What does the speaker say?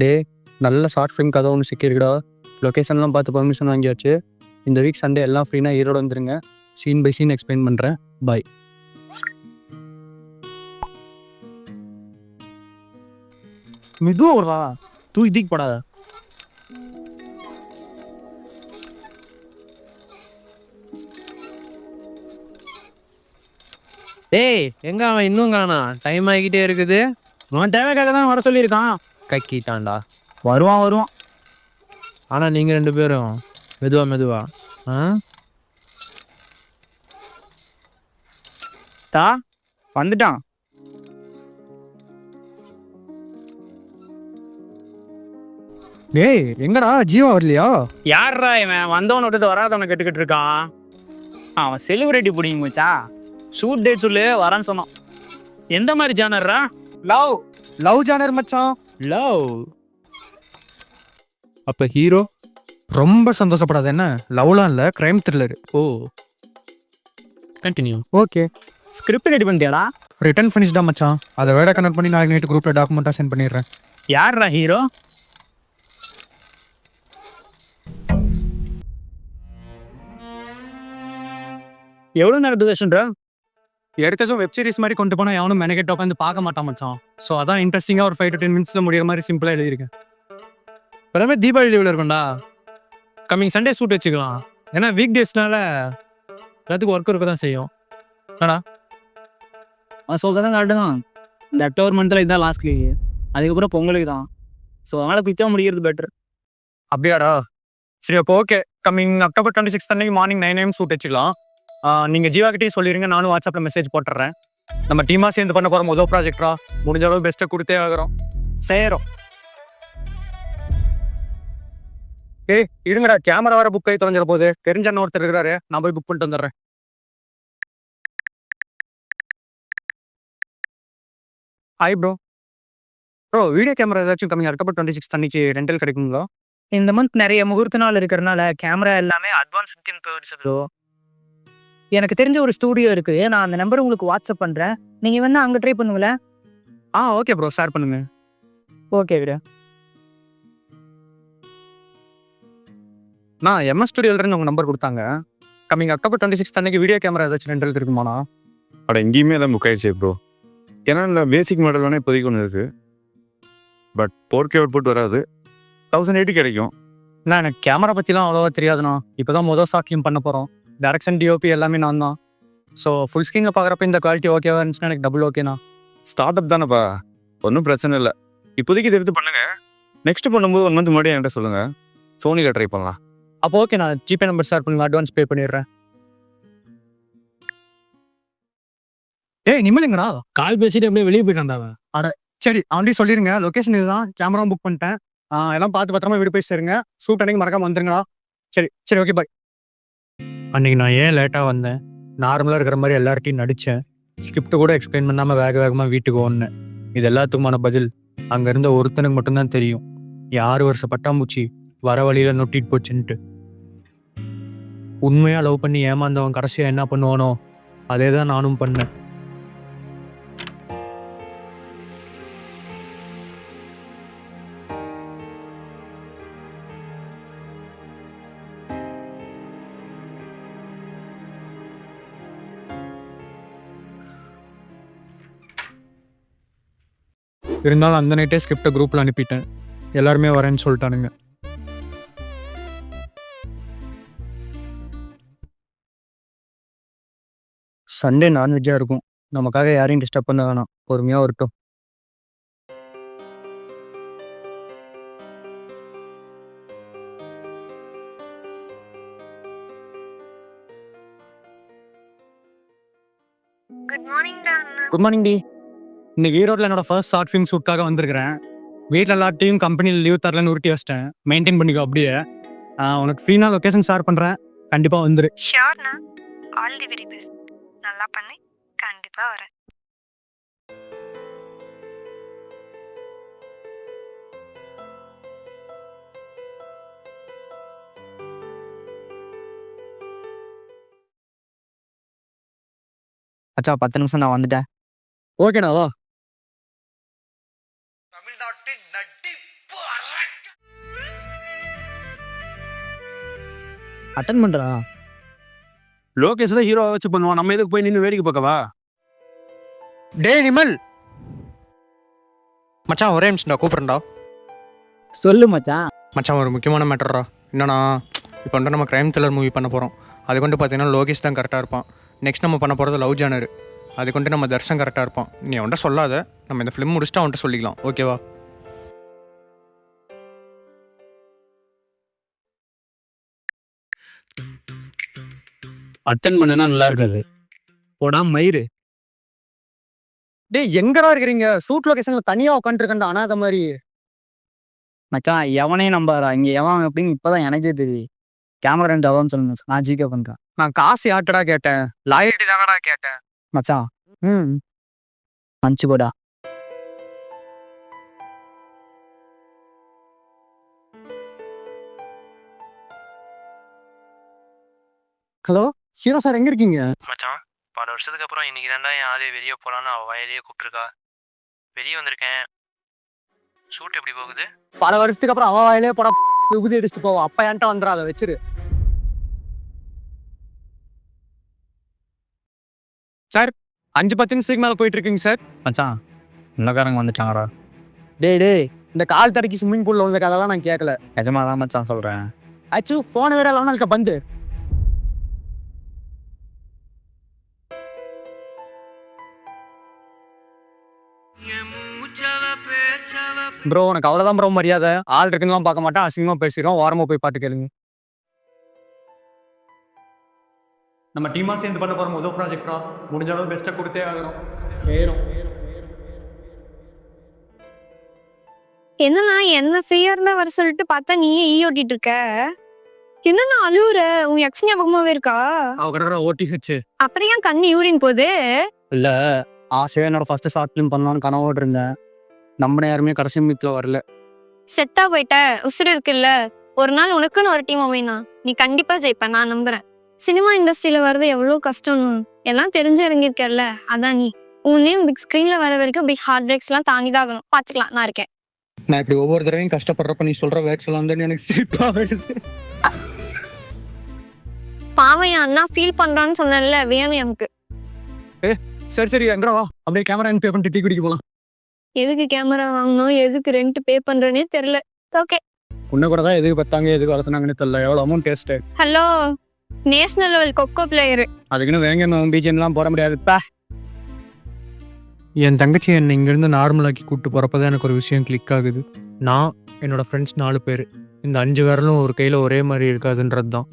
டே நல்ல short film கதை ஒன்று சிக்கிருக்குடா. லொக்கேஷன்லாம் பார்த்து பர்மிஷன் வாங்கியாச்சு. இந்த வீக் சண்டே எல்லாம் ஃப்ரீனா ஈரோடு வந்துருங்க. சீன் பை சீன் எக்ஸ்பிளைன் பண்ணுறேன். பாய். மெதுவாக விடுறா, தூக்கி தூக்கி போடாத. டேய் எங்க அவன் இன்னும் காணா? டைம் ஆகிக்கிட்டே இருக்குது. அவன் தேவைக்காக தான் வர சொல்லியிருக்கான். கக்கிட்டான்டா. வருவான். ஆனா நீங்க 2 பேரும் மெதுவா தா வந்துட்டான். டேய் எங்கடா ஜீவா வரலையா? யார்ரா இவன்? வந்தவனை விட்டுட்டு வராதவனை கேட்டுக்கிட்டு இருக்கான். அவன் செலிபிரிட்டி பிடிங்க மச்சா. ஷூட் டேட் சொல்லு, வரேன்னு சொன்னான். எந்த மாதிரி ஜானர்ரா? லவ் ஜானர் மச்சான். லவ். அப்ப ஹீரோ ரொம்ப சந்தோஷப்படாத. என்ன லவ்லாம் இல்லை, crime thriller. Oh continue. Okay, script ready பண்ணிட்டியாடா? ரிட்டன் ஃபினிஷ் தான் மச்சான். அதை வேட கனெக்ட் பண்ணி நாளைக்கு நைட்டு குரூப்பில் டாக்குமெண்ட்டாக சென்ட் பண்ணிடுறேன். யார்ரா ஹீரோ? எவ்வளோ நேரம் டியூரேஷன்ரா? எடுத்ததும் வெப் சீரிஸ் மாதிரி கொண்டு போனால் எவனும் மெனக்கெட்டு உட்காந்து பார்க்க மாட்டான் மச்சான். ஸோ அதான் இன்ட்ரெஸ்டிங்காக ஒரு 5 to 10 minutes முடிகிற மாதிரி சிம்பிளாக எழுதியிருக்கேன். எல்லாமே தீபாவளி லீவில் இருக்கும்டா. கம்மிங் சண்டே ஷூட் வச்சுக்கலாம். ஏன்னா வீக் டேஸ்னால எல்லாத்துக்கும் ஒர்க் இருக்க தான் செய்யும். என்னடா அவன் சொல்கிறதான் கரெக்டு தான். இந்த அக்டோபர் மந்தில் இதுதான் லாஸ்ட் லீவு. அதுக்கப்புறம் பொங்கலுக்கு தான். ஸோ அதனால் குயிக்காக முடிகிறது பெட்டர். அப்படியாடா? சரி அப்போ ஓகே. கம்மிங் அக்டோபர் 26 அன்னைக்கு மார்னிங் 9 AM ஷூட் வச்சுக்கலாம். நீங்கள் ஜீவாக்கிட்டையும் சொல்லிடுங்க, நானும் வாட்ஸ்அப்பில் மெசேஜ் போட்டுறேன். நம்ம டீமாக சேர்ந்து பண்ண போகிற முதல் ப்ராஜெக்டா, முடிஞ்ச அளவு பெஸ்ட்டை கொடுத்தே ஆகிறோம். சேரும். ஏய் இருங்கடா, கேமரா வர புக் ஆகி தொலைஞ்சிட போகுது. தெரிஞ்ச அண்ணன் ஒருத்தர் இருக்கிறாரு, நான் போய் புக் பண்ணிட்டு வந்துடுறேன். ஹாய் ப்ரோ, வீடியோ கேமரா ஏதாச்சும் கம்மிங் அக்டோபர் 26 அன்னைக்கு ரெண்டல் கிடைக்குங்களா? இந்த மந்த் நிறைய முகூர்த்த நாள் இருக்கிறனால கேமரா எல்லாமே அட்வான்ஸ் வித்தின் போயிடுச்சு. எனக்கு தெரிஞ்ச ஒரு ஸ்டூடியோ இருக்குது. நான் அந்த நம்பர் உங்களுக்கு வாட்ஸ்அப் பண்ணுறேன். நீங்கள் வேணா அங்கே ட்ரை பண்ணுங்களேன். ஓகே ப்ரோ, ஷேர் பண்ணுங்க. ஓகே விட. நான் MS ஸ்டுடியோலேருந்து உங்கள் நம்பர் கொடுத்தாங்க. கம்மிங் அக்டோபர் 26 அன்னைக்கு வீடியோ கேமரா ஏதாச்சும் ரெண்டல் இருக்குமாண்ணா? எங்கேயுமே தான் புக் ஆயிடுச்சு ப்ரோ. ஏன்னா இல்லை பேசிக் மாடல் வேணால் இப்போதைக்கு ஒன்று இருக்குது. பட் 4K அவுட்புட் வராது. 1080 கிடைக்கும். நான் எனக்கு கேமரா பற்றிலாம் அவ்வளோவா தெரியாதுண்ணா. இப்போ தான் முதல் ஷார்ட் பண்ண போகிறோம். டைரக்ஷன் டிஓபி எல்லாமே நான் தான். ஸோ ஃபுல் ஸ்க்ரீனில் பார்க்குறப்ப இந்த குவாலிட்டி ஓகேவா இருந்துச்சுன்னா எனக்கு டபுள் ஓகேண்ணா. ஸ்டார்ட் அப் தானேப்பா, ஒன்றும் பிரச்சனை இல்லை. இப்போதைக்கு இது எடுத்து பண்ணுங்க. நெக்ஸ்ட் பண்ணும்போது 1 month முன்னாடி என்கிட்ட சொல்லுங்கள், சோனியில் ட்ரை பண்ணலாம். அப்போ ஓகே, நான் ஜிபே நம்பர் ஷேர் பண்ணுங்க, அட்வான்ஸ் பே பண்ணிடுறேன். ஏய் நிம்மலிங்கடா, கால் பேசிட்டு அப்படியே வெளியே போயிட்டான். சரி அவன்கிட்ட சொல்லிடுங்க, லொக்கேஷன் இதுதான், கேமராவும் புக் பண்ணிட்டேன். எல்லாம் பார்த்து பத்திரமா வீடு போய் சேருங்க. ஷூட் அன்னைக்கு மறக்காம வந்துருங்கடா. சரி ஓகே பாய். அன்றைக்கி நான் ஏன் லேட்டாக வந்தேன்? நார்மலாக இருக்கிற மாதிரி எல்லார்ட்டையும் நடித்தேன். ஸ்கிரிப்ட் கூட எக்ஸ்பிளைன் பண்ணாமல் வேகமாக வீட்டுக்கு ஓடினேன். இது எல்லாத்துக்குமான பதில் அங்கே இருந்த ஒருத்தனுக்கு மட்டும்தான் தெரியும். 6 வருஷ பட்டாம்பூச்சி வர வழியில் நொட்டிட்டு போச்சுன்ட்டு. உண்மையாக லவ் பண்ணி ஏமாந்தவன் கடைசியாக என்ன பண்ணுவானோ அதே தான் நானும் பண்ணேன். இருந்தாலும் அந்த நைட்டே ஸ்கிரிப்டை குரூப்பில் அனுப்பிட்டேன். எல்லாருமே வரேன்னு சொல்லிட்டானுங்க. சண்டே நான்வெஜ்ஜாக இருக்கும். நமக்காக யாரையும் டிஸ்டர்ப் பண்ண வேணாம், பொறுமையாக வரட்டும். குட் மார்னிங் டி. இன்னைக்கு ஈரோட்டில் என்னோட ஃபர்ஸ்ட் ஷார்ட் ஃபிலிம் ஷூட்காக வந்திருக்கிறேன். வீட்டில் எல்லாத்தையும் கம்பெனியில் லீவ் தரலன்னு உருட்டி வச்சிட்டேன். மெயின்டைன் பண்ணிக்கோ அப்படியே. உனக்கு ஃப்ரீனா லொக்கேஷன் ஷேர் பண்ணுறேன், கண்டிப்பாக வந்துரு. ஷியோர்ண்ணா, ஆல் தி வெரி பெஸ்ட். நல்லா பண்ணி கண்டிப்பாக வரேன். அச்சா 10 நிமிஷம் நான் வந்துட்டேன். ஓகேண்ணா வா. தமிழ்நாட்டின் நடிப்பு அட்டன் பண்றா. லோகேஷ் தான் ஹீரோவை வச்சு பண்ணுவான். நம்ம எதுக்கு போய் நின்று வேடிக்கை பார்க்கவா? டேய் நிமல் மச்சான் ஒரே நிமிஷம்டா கூப்பிட்றேன்டா. சொல்லு மச்சான். மச்சான் ஒரு முக்கியமான மேட்டர்ரா. என்னன்னா இப்போ வந்து நம்ம க்ரைம் த்ரில்லர் மூவி பண்ண போகிறோம். அது கொண்டு பார்த்தீங்கன்னா லோகேஷ் தான் கரெக்டாக இருப்பான். நெக்ஸ்ட் நம்ம பண்ண போகிறது லவ் ஜானர். அது கொண்டு நம்ம தர்ஷன் கரெக்டாக இருப்பான். நீ அவன்கிட்ட சொல்லாத, நம்ம இந்த ஃபிலிம் முடிச்சுட்டு அவன்கிட்ட சொல்லிக்கலாம், ஓகேவா? அட்டன் பண்ணனா நல்லா இருக்காது. போடா மயிறு. டேய் எங்கடா இருக்கிறீங்க? ஷூட் லொகேஷனில் தனியாக உட்காந்துருக்கேன்டா அனாத மாதிரி. மச்சான் எவனையும் நம்பாரா. இங்க எவன் அப்படின்னு இப்பதான் எனக்கே தெரியுது. கேமரா ரெண்டு அவன் சொல்லுங்க மச்சான். நான் ஜிகே பண்றேன். நான் காசு யார்ட்டடா கேட்டேன்? லாயல்ட்டி தானடா கேட்டேன். மச்சான் மஞ்சு போடா. ஹலோ ஹீரோ சார் எங்கே இருக்கீங்க? மச்சான் பல வருஷத்துக்கு அப்புறம் இன்னைக்கு தான்டா என் ஆளே வெளியே போகலான்னு அவள் வயலையே கூப்பிட்டுருக்கா. வெளியே வந்திருக்கேன். ஷூட் எப்படி போகுது? பல வருஷத்துக்கு அப்புறம் அவன் வாயிலே போட விபூதி அடிச்சுட்டு போவோம். அப்பா என்கிட்ட வந்துடும், அதை வச்சிரு. சார் 5-10 நிமிஷத்துக்கு மேலே போயிட்டு இருக்கீங்க சார். மச்சான் இன்னக்காரங்க வந்துட்டாங்கடா. டேய் இந்த கால் தடக்கி ஸ்விம்மிங் பூலில் வந்த கதெல்லாம் நான் கேட்கல. நிஜமா தான் மச்சான் சொல்றேன். ஆச்சு ஃபோனை விட எல்லாம் இருக்க பந்து. ப்ரோ எனக்கு அவ்வளோதான் ப்ரோ மரியாதை. ஆள் இருக்குன்னு பார்க்க மாட்டேன், அசிங்கமாக பேசிடுறோம். ஓரமாக போய் பாட்டு கேளுங்க. நம்ம டீமாக சேர்ந்து பண்ண போகிற முதல் ப்ராஜெக்டா, முடிஞ்ச அளவு பெஸ்ட்டாக கொடுத்தே ஆகணும். சேரும் என்னண்ணா என்ன ஃப்ரீயா இருந்தா வர சொல்லிட்டு பார்த்தா நீயே ஓட்டிட்டு இருக்க. என்னண்ணா அழுவுற? உன் எக்ஸ் ஞாபகமாவே இருக்கா? அவ கிட்ட ஓட்டிஹெச். அப்புறம் ஏன் கண்ணு யூரின் போகுது? இல்ல ஆசையா என்னோட ஃபர்ஸ்ட் ஷார்ட் ஃபிலிம் பண்ணலாம்னு கனவோடு இருந்தேன். நம்ம யாருமே கடைசி மீட்ல வரல. செத்தா போயிட்ட, உசுறு இருக்குல்ல. ஒரு நாள் உனக்குன்னு ஒரு டீம் அமைனா நீ கண்டிப்பா ஜெயிப்ப, நான் நம்புறேன். சினிமா இண்டஸ்ட்ரியில வர்றது எவ்வளவு கஷ்டம் எல்லாம் தெரிஞ்சு இறங்கியிருக்கல. அதான் நீ உன் நேம் பிக் ஸ்கிரீன்ல வர வரைக்கும் பிக் ஹார்ட் பிரேக்ஸ் எல்லாம் தாங்கிதான் ஆகணும். பாத்துக்கலாம், நான் இருக்கேன். நான் இப்படி ஒவ்வொரு தடவையும் கஷ்டப்படுறப்ப நீ சொல்ற வேர்ட்ஸ் எல்லாம் வந்து எனக்கு சிரிப்பா வருது. பாவையா அண்ணா ஃபீல் பண்றான்னு சொன்னேன்ல, வேணும் எனக்கு. சரி சரி எங்கடா வா, அப்படியே கேமரா பே பண்ணிட்டு டீ குடிக்க போலாம். எதுக்கு கேமரா வாங்கணும், எதுக்கு ரெண்ட் பே பண்றேனே தெரியல. ஓகே உன்ன கூட தான் எதுக்கு பத்தாங்க எதுக்கு வளர்த்துனாங்கன்னு தெரியல. எவ்வளோ amount taste. Hello, national level kho-kho player. அதுக்குன்னு வேங்க பிஜிஎம்லாம் போட முடியாதுப்பா. என் தங்கச்சி என்னை இங்கேருந்து நார்மலாக்கி கூப்பிட்டு போகிறப்ப தான் எனக்கு ஒரு விஷயம் கிளிக் ஆகுது. நான் என்னோடய ஃப்ரெண்ட்ஸ் 4 பேர், இந்த 5 விரலும் ஒரு கையில் ஒரே மாதிரி இருக்காதுன்றது தான்.